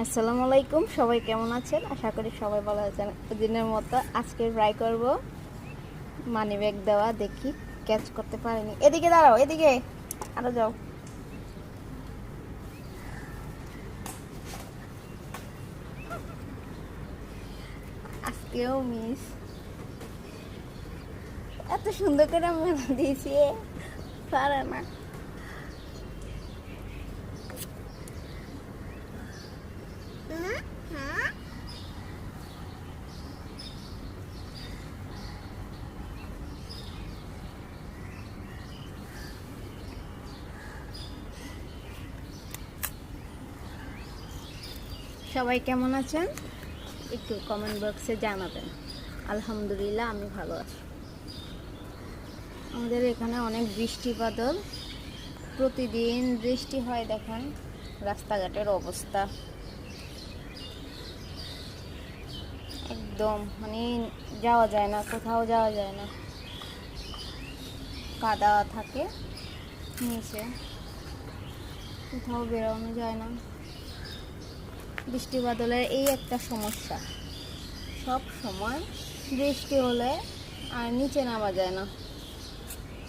আসসালামু আলাইকুম, সবাই কেমন আছেন? আশা করি সবাই ভালো আছেন। দিনের মতো আজকে ট্রাই করব মানি ব্যাগ দেওয়া, দেখি ক্যাচ করতে পারিনি। এদিকে দাঁড়াও, এদিকে আরো যাও। আজকেও মিস। এত সুন্দর করে মেলা দিয়েছি, পারে না। সবাই কেমন আছেন একটু কমেন্ট বক্সে জানাবেন। আলহামদুলিল্লাহ, আমি ভালো আছি। আমাদের এখানে অনেক বৃষ্টি বাদল, প্রতিদিন বৃষ্টি হয়। দেখেন রাস্তাঘাটের অবস্থা একদম, মানে যাওয়া যায় না, কোথাও যাওয়া যায় না, কাদা থাকে নিচে, কোথাও বেরোনো যায় না। বৃষ্টি বাদলের এই একটা সমস্যা, সব সময় বৃষ্টি হলে আর নিচে নামা যায় না।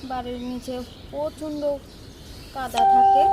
বাড়ির নিচে প্রচণ্ড কাদা থাকে।